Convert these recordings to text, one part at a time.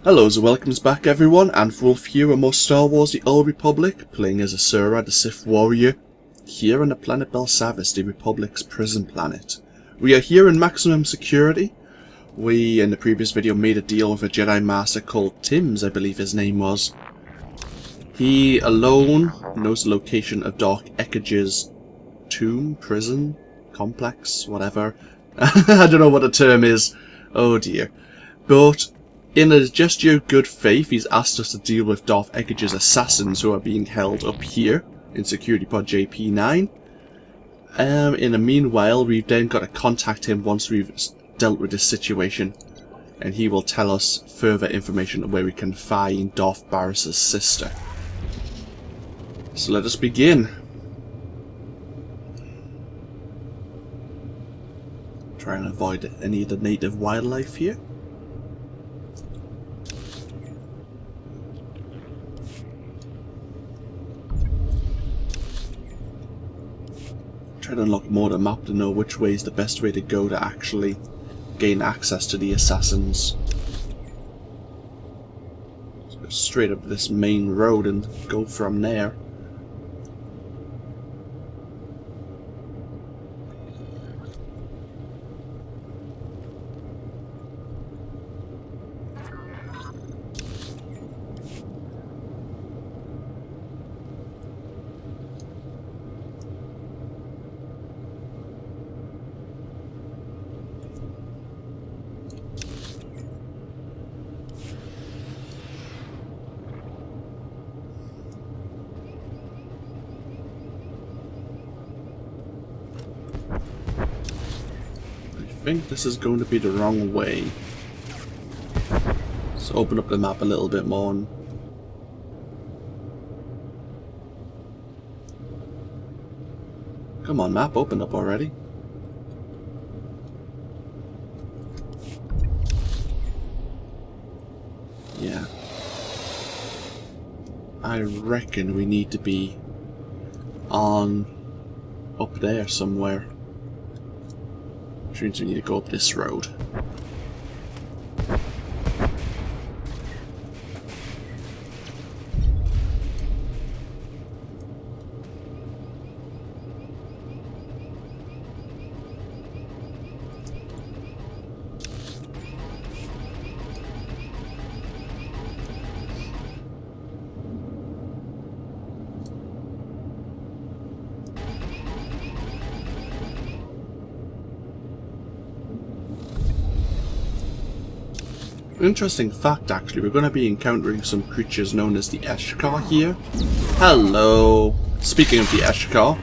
Hello and welcomes back everyone, AnthWolf here with more Star Wars The Old Republic, playing as Acera, the Sith warrior, here on the planet Belsavis, the Republic's prison planet. We are here in maximum security. We, in the previous video, made a deal with a Jedi Master called Tims, I believe his name was. He alone knows the location of Darth Ekkage's tomb, prison, complex, whatever. I don't know what the term is. Oh dear. But in a gesture of good faith, he's asked us to deal with Darth Ekkage's assassins who are being held up here in Security Pod JP9. In the meanwhile, we've then got to contact him once we've dealt with this situation, and he will tell us further information of where we can find Darth Baras' sister. So let us begin. Try and avoid any of the native wildlife here. Try to unlock more of the map to know which way is the best way to go to actually gain access to the assassins. Let's go straight up this main road and go from there. I think this is going to be the wrong way. Let's open up the map a little bit more. Come on, map, open up already. Yeah. I reckon we need to be on up there somewhere. Which means we need to go up this road. Interesting fact, actually, we're going to be encountering some creatures known as the Ekkage here. Hello! Speaking of the Ekkage,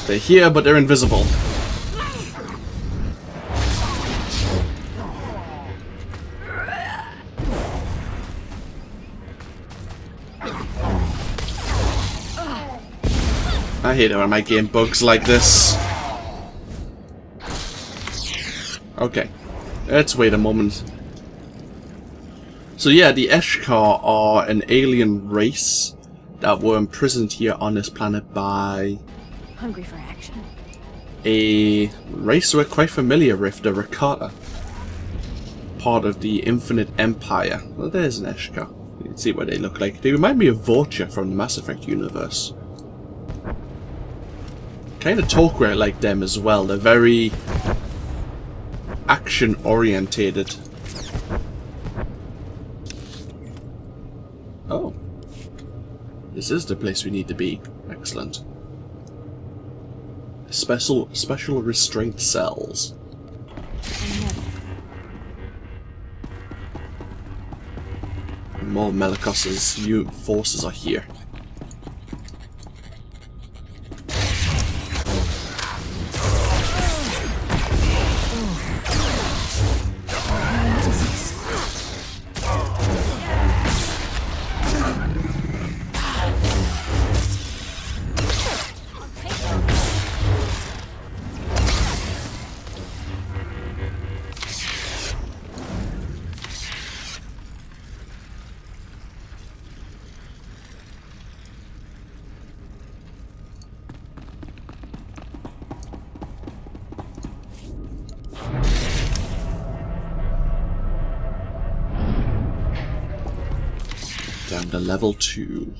they're here, but they're invisible. I hate it when I game bugs like this. Okay. Let's wait a moment. So yeah, the Ekkage are an alien race that were imprisoned here on this planet by hungry for action. A race we're quite familiar with, the Rakata. Part of the Infinite Empire. Well, there's an Ekkage. You can see what they look like. They remind me of Vulture from the Mass Effect universe. Kind of talk like them as well. They're very action orientated. Oh. This is the place we need to be. Excellent. Special restraint cells. More Melikos's forces are here. Down to level 2.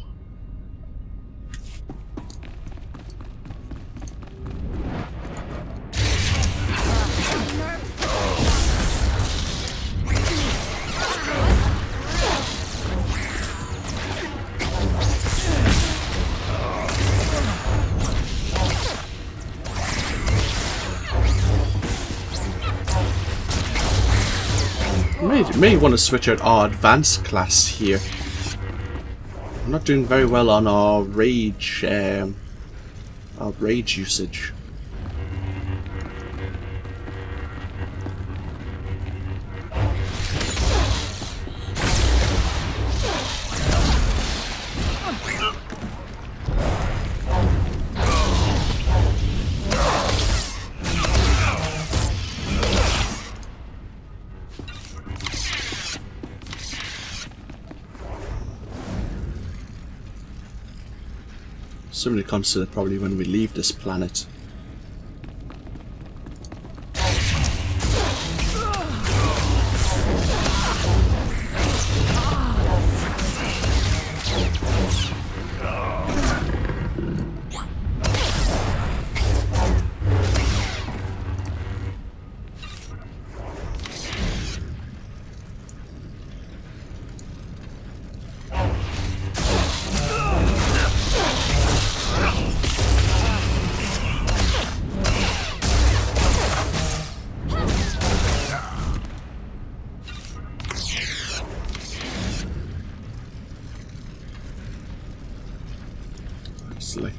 May want to switch out our advanced class here. I'm not doing very well on our rage usage. Something to consider probably when we leave this planet.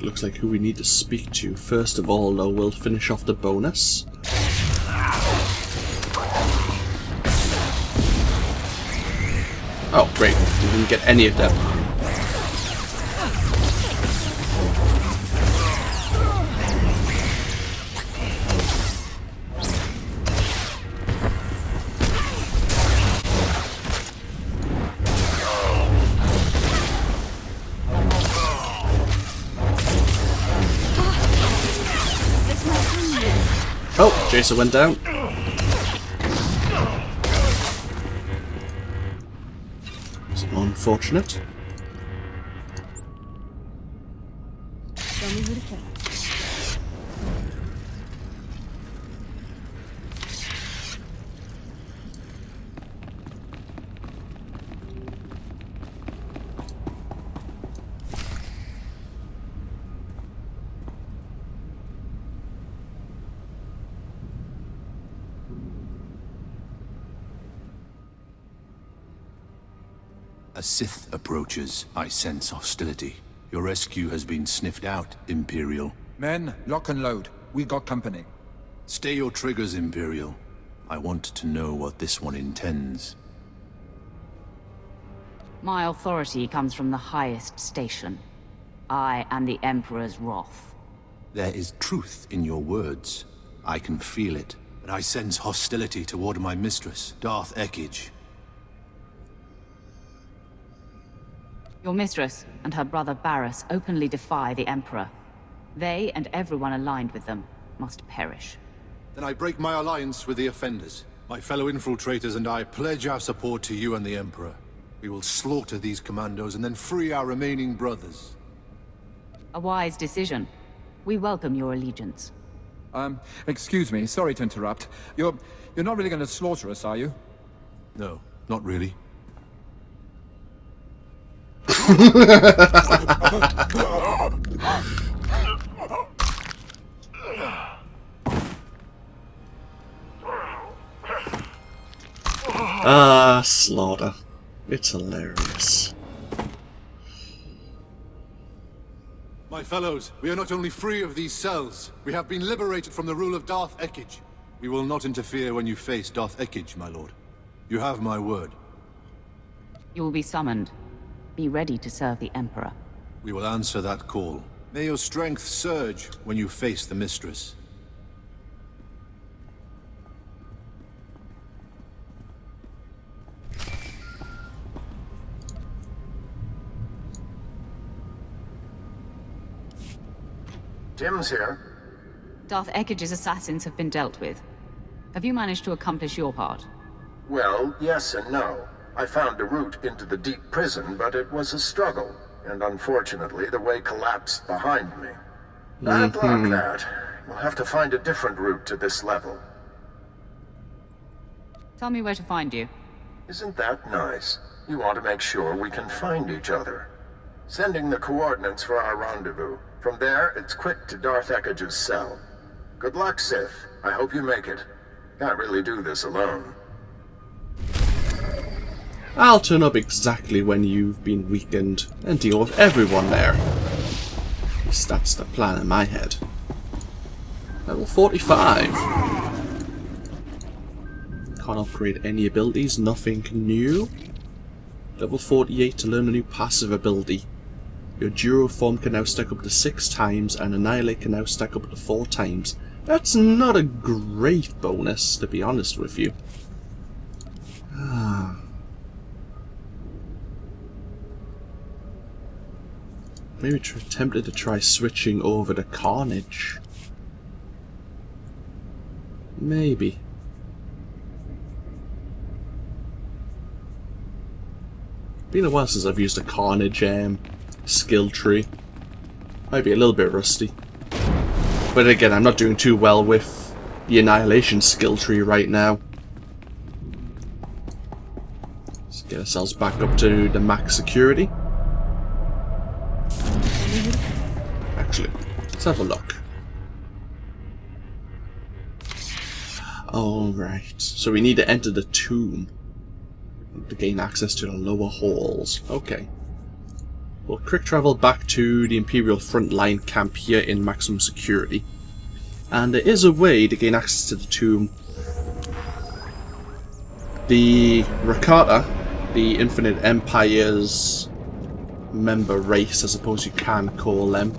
Looks like who we need to speak to. First of all, though, we'll finish off the bonus. Oh, great. We didn't get any of them. Oh, Jason went down. It's unfortunate. Show me who to kill. A Sith approaches. I sense hostility. Your rescue has been sniffed out, Imperial. Men, lock and load. We got company. Stay your triggers, Imperial. I want to know what this one intends. My authority comes from the highest station. I am the Emperor's wrath. There is truth in your words. I can feel it. But I sense hostility toward my mistress, Darth Ekkage. Your mistress and her brother Baras openly defy the Emperor. They and everyone aligned with them must perish. Then I break my alliance with the offenders. My fellow infiltrators and I pledge our support to you and the Emperor. We will slaughter these commandos and then free our remaining brothers. A wise decision. We welcome your allegiance. Excuse me, sorry to interrupt. You're not really going to slaughter us, are you? No, not really. Slaughter. It's hilarious. My fellows, we are not only free of these cells, we have been liberated from the rule of Darth Ekkage. We will not interfere when you face Darth Ekkage, my lord. You have my word. You will be summoned. Be ready to serve the Emperor. We will answer that call. May your strength surge when you face the Mistress. Tim's here. Darth Ekkage's assassins have been dealt with. Have you managed to accomplish your part? Well, yes and no. I found a route into the deep prison, but it was a struggle, and unfortunately the way collapsed behind me. Bad luck, that. You'll have to find a different route to this level. Tell me where to find you. Isn't that nice? You want to make sure we can find each other. Sending the coordinates for our rendezvous. From there, it's quick to Darth Ekkage's cell. Good luck, Sith. I hope you make it. Can't really do this alone. I'll turn up exactly when you've been weakened and deal with everyone there. At least that's the plan in my head. Level 45. Can't upgrade any abilities, nothing new. Level 48 to learn a new passive ability. Your Duro form can now stack up to 6 times and Annihilate can now stack up to 4 times. That's not a great bonus, to be honest with you. Maybe tempted to try switching over to Carnage. Maybe. Been a while since I've used a Carnage skill tree. Might be a little bit rusty. But again, I'm not doing too well with the Annihilation skill tree right now. Let's get ourselves back up to the max security. Actually, let's have a look. Alright, so we need to enter the tomb to gain access to the lower halls. Okay. We'll quick travel back to the Imperial frontline camp here in maximum security. And there is a way to gain access to the tomb. The Rakata, the Infinite Empire's member race, I suppose you can call them,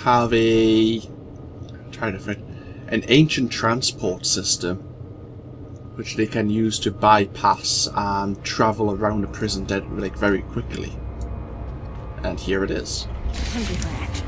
have an ancient transport system which they can use to bypass and travel around the prison dead like very quickly. And here it is. Hungry for action.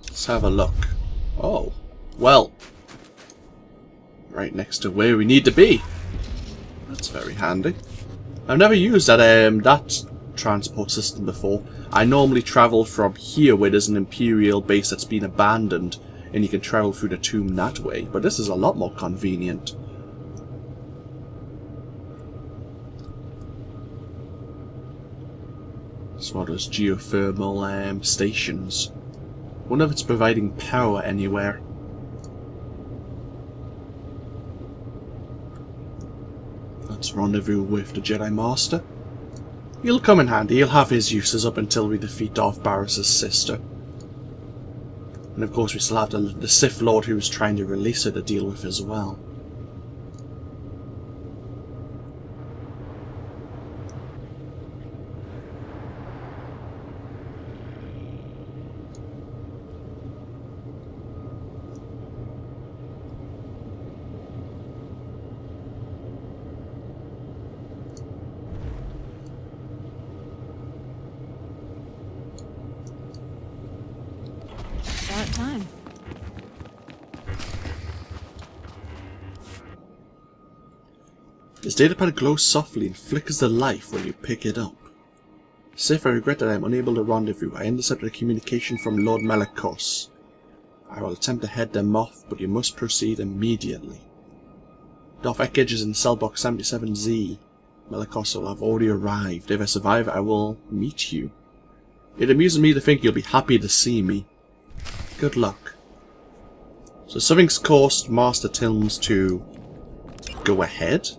Let's have a look. Oh, well, right next to where we need to be. That's very handy. I've never used that transport system before. I normally travel from here where there's an Imperial base that's been abandoned, and you can travel through the tomb that way. But this is a lot more convenient. It's one of those geothermal stations. Wonder if it's providing power anywhere. Let's rendezvous with the Jedi Master. He'll come in handy. He'll have his uses up until we defeat Darth Baras' sister. And of course we still have the Sith Lord who was trying to release her to deal with as well. About time. His datapad glows softly and flickers the light when you pick it up. Sith, I regret that I am unable to rendezvous. I intercepted a communication from Lord Malicos. I will attempt to head them off, but you must proceed immediately. Darth Ekkage is in cell box 77Z. Malicos will have already arrived. If I survive, I will meet you. It amuses me to think you'll be happy to see me. Good luck. So something's caused Master Tilms to go ahead?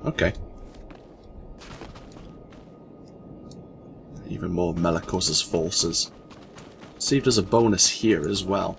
Okay. Even more Malicos' forces. Let's see if there's a bonus here as well.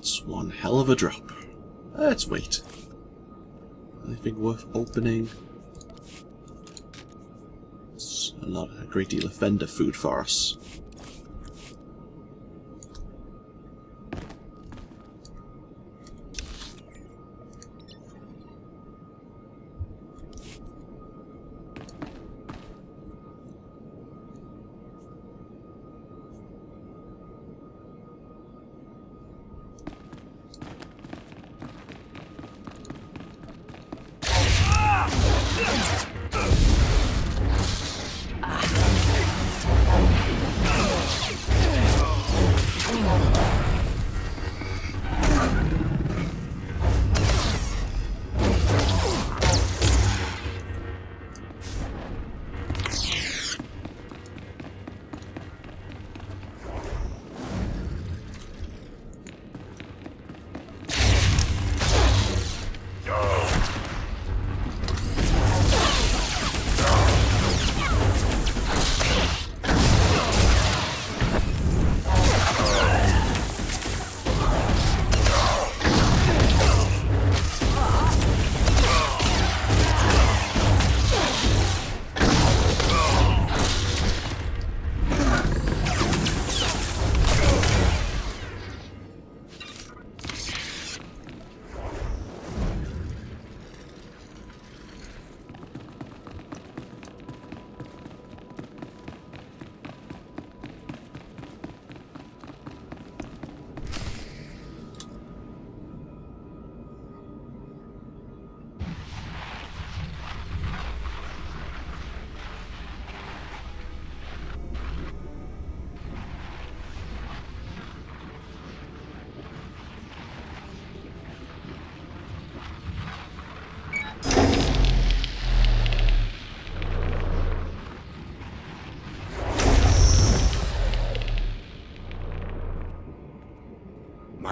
It's one hell of a drop. Let's wait. Anything worth opening? It's a great deal of vendor food for us.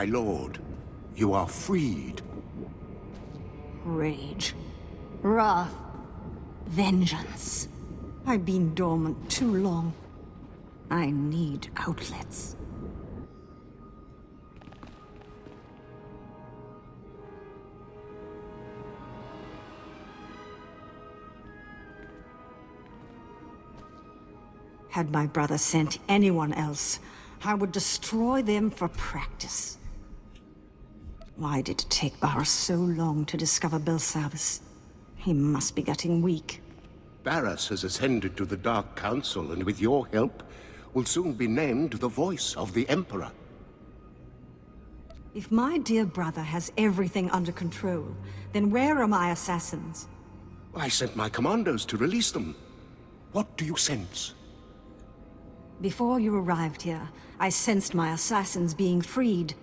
My lord, you are freed. Rage. Wrath. Vengeance. I've been dormant too long. I need outlets. Had my brother sent anyone else, I would destroy them for practice. Why did it take Baras so long to discover Belsavis? He must be getting weak. Baras has ascended to the Dark Council, and with your help, will soon be named the voice of the Emperor. If my dear brother has everything under control, then where are my assassins? I sent my commandos to release them. What do you sense? Before you arrived here, I sensed my assassins being freed.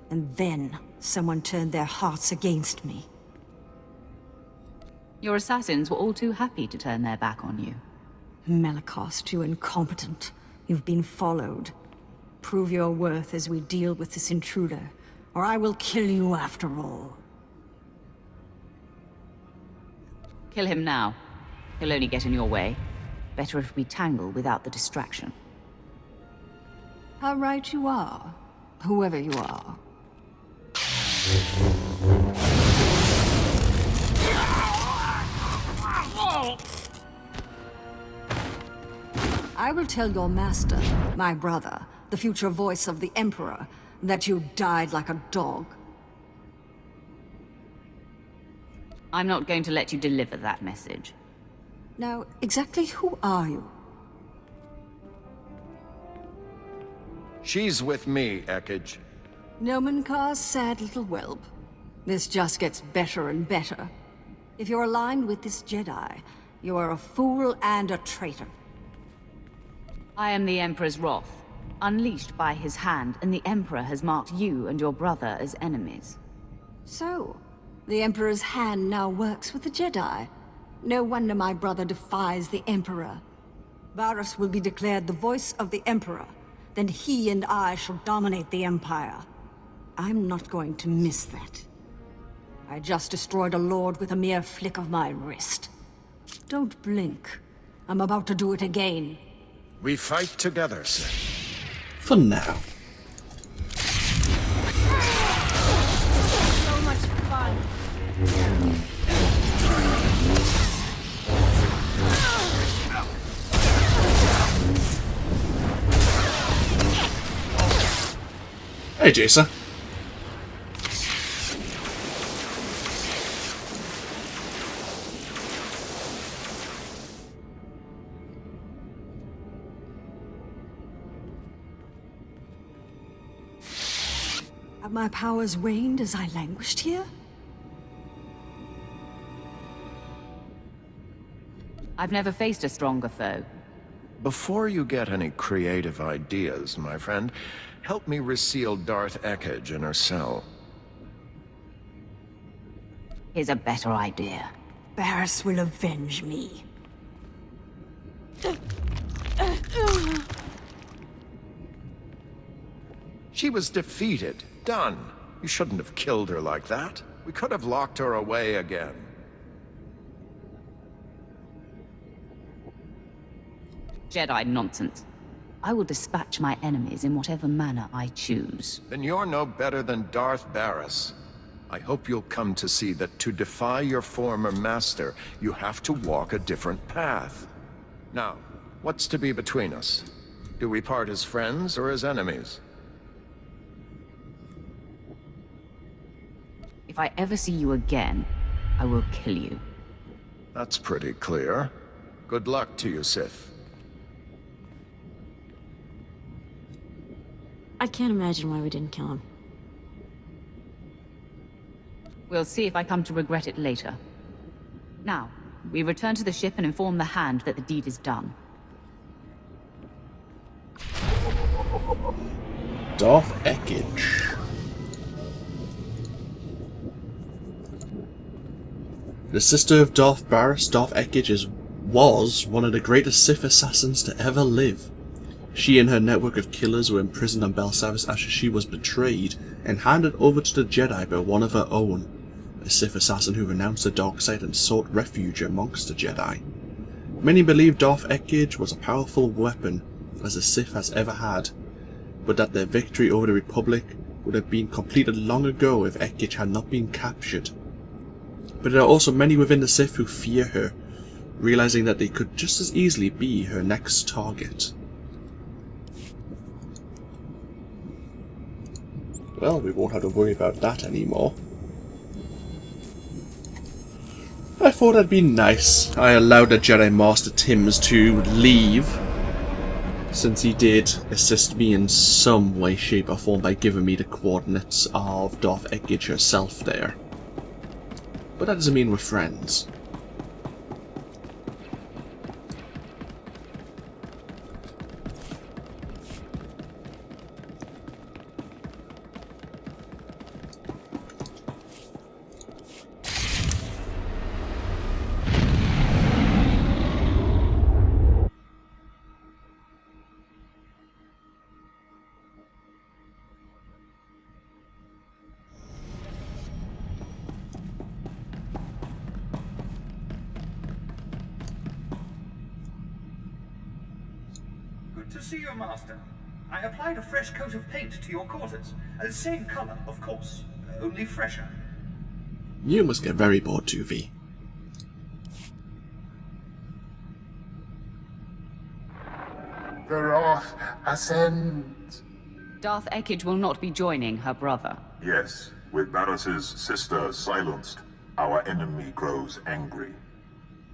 And then, someone turned their hearts against me. Your assassins were all too happy to turn their back on you. Malakos, you incompetent. You've been followed. Prove your worth as we deal with this intruder, or I will kill you after all. Kill him now. He'll only get in your way. Better if we tangle without the distraction. How right you are, whoever you are. I will tell your master, my brother, the future voice of the Emperor, that you died like a dog. I'm not going to let you deliver that message. Now, exactly who are you? She's with me, Ekkage. Nomenkar's sad little whelp. This just gets better and better. If you're aligned with this Jedi, you are a fool and a traitor. I am the Emperor's wrath, unleashed by his hand, and the Emperor has marked you and your brother as enemies. So, the Emperor's hand now works with the Jedi. No wonder my brother defies the Emperor. Baras will be declared the voice of the Emperor. Then he and I shall dominate the Empire. I'm not going to miss that. I just destroyed a lord with a mere flick of my wrist. Don't blink. I'm about to do it again. We fight together, sir. For now. Hey, Jason. Have my powers waned as I languished here? I've never faced a stronger foe. Before you get any creative ideas, my friend, help me reseal Darth Ekkage in her cell. Here's a better idea. Baras will avenge me. She was defeated. Done. You shouldn't have killed her like that. We could have locked her away again. Jedi nonsense. I will dispatch my enemies in whatever manner I choose. Then you're no better than Darth Baras. I hope you'll come to see that to defy your former master, you have to walk a different path. Now, what's to be between us? Do we part as friends or as enemies? If I ever see you again, I will kill you. That's pretty clear. Good luck to you, Sith. I can't imagine why we didn't kill him. We'll see if I come to regret it later. Now, we return to the ship and inform the Hand that the deed is done. Darth Ekkage. The sister of Darth Baras, Darth Ekkage was one of the greatest Sith assassins to ever live. She and her network of killers were imprisoned on Belsavis after she was betrayed and handed over to the Jedi by one of her own, a Sith assassin who renounced the dark side and sought refuge amongst the Jedi. Many believe Darth Ekkage was a powerful weapon as the Sith has ever had, but that their victory over the Republic would have been completed long ago if Ekkage had not been captured. But there are also many within the Sith who fear her, realizing that they could just as easily be her next target. Well, we won't have to worry about that anymore. I thought that'd be nice. I allowed the Jedi Master Tims to leave, since he did assist me in some way, shape or form by giving me the coordinates of Darth Ekkage herself there. But that doesn't mean we're friends. To see your master. I applied a fresh coat of paint to your quarters. Same color, of course, only fresher. You must get very bored, 2V. The Wrath ascends. Darth Ekkage will not be joining her brother. Yes, with Baras's sister silenced, our enemy grows angry.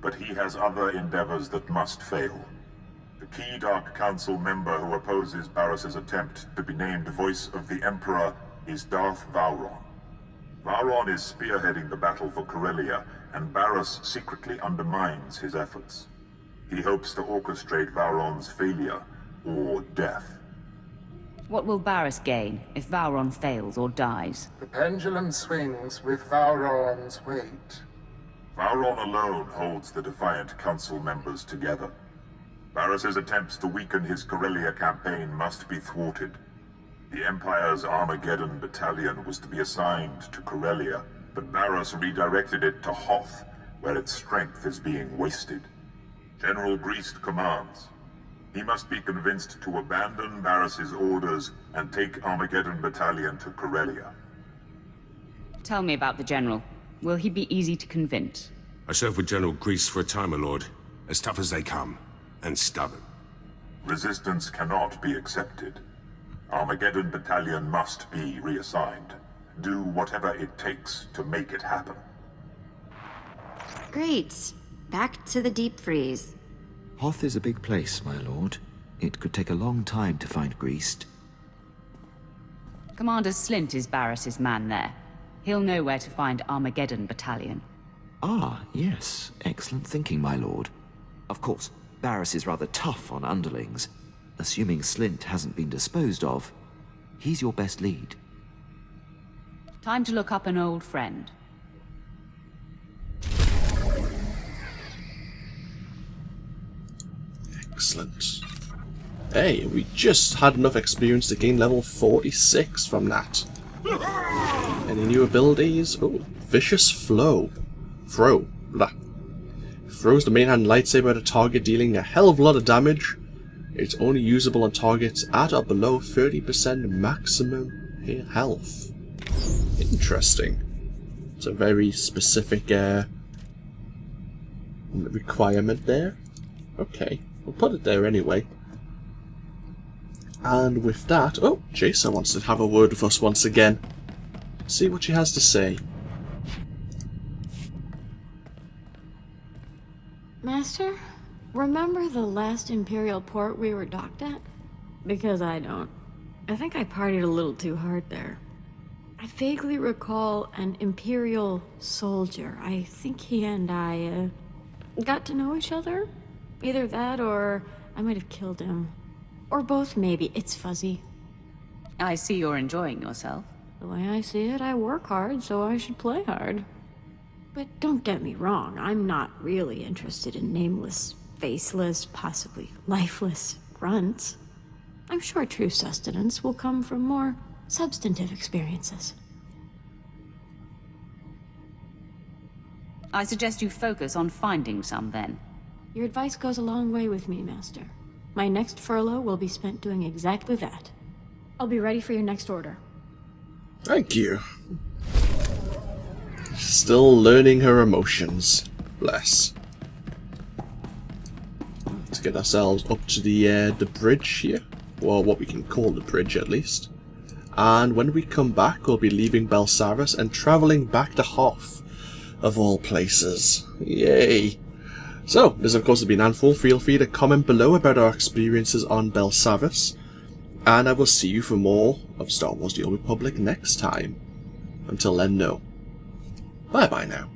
But he has other endeavors that must fail. The key Dark Council member who opposes Baras's attempt to be named Voice of the Emperor is Darth Vowron. Vowron is spearheading the battle for Corellia, and Baras secretly undermines his efforts. He hopes to orchestrate Vowron's failure, or death. What will Baras gain if Vowron fails or dies? The pendulum swings with Vowron's weight. Vowron alone holds the defiant Council members together. Baras's attempts to weaken his Corellia campaign must be thwarted. The Empire's Armageddon battalion was to be assigned to Corellia, but Baras redirected it to Hoth, where its strength is being wasted. General Greast commands. He must be convinced to abandon Baras's orders and take Armageddon battalion to Corellia. Tell me about the General. Will he be easy to convince? I served with General Grease for a time, my lord. As tough as they come. And stubborn. Resistance cannot be accepted. Armageddon Battalion must be reassigned. Do whatever it takes to make it happen. Great. Back to the deep freeze. Hoth is a big place, my lord. It could take a long time to find Greased. Commander Slint is Baras's man there. He'll know where to find Armageddon Battalion. Ah, yes. Excellent thinking, my lord. Of course, Baras is rather tough on underlings. Assuming Slint hasn't been disposed of, he's your best lead. Time to look up an old friend. Excellent. Hey, we just had enough experience to gain level 46 from that. Any new abilities? Oh, Vicious Flow. Throw. Blah. Throws the main hand lightsaber at a target, dealing a hell of a lot of damage. It's only usable on targets at or below 30% maximum health. Interesting. It's a very specific requirement there. Okay, we'll put it there anyway. And with that, oh, Jason wants to have a word with us once again. See what she has to say. Master, remember the last Imperial port we were docked at? Because I don't. I think I partied a little too hard there. I vaguely recall an Imperial soldier. I think he and I, got to know each other? Either that or I might have killed him. Or both, maybe. It's fuzzy. I see you're enjoying yourself. The way I see it, I work hard, so I should play hard. But don't get me wrong, I'm not really interested in nameless, faceless, possibly lifeless grunts. I'm sure true sustenance will come from more substantive experiences. I suggest you focus on finding some, then. Your advice goes a long way with me, Master. My next furlough will be spent doing exactly that. I'll be ready for your next order. Thank you. Still learning her emotions. Bless. Let's get ourselves up to the bridge here. Well, what we can call the bridge, at least. And when we come back, we'll be leaving Belsaris and travelling back to Hoth, of all places. Yay! So, this of course has been AnthWolf. Feel free to comment below about our experiences on Belsaris. And I will see you for more of Star Wars The Old Republic next time. Until then, no. Bye-bye now.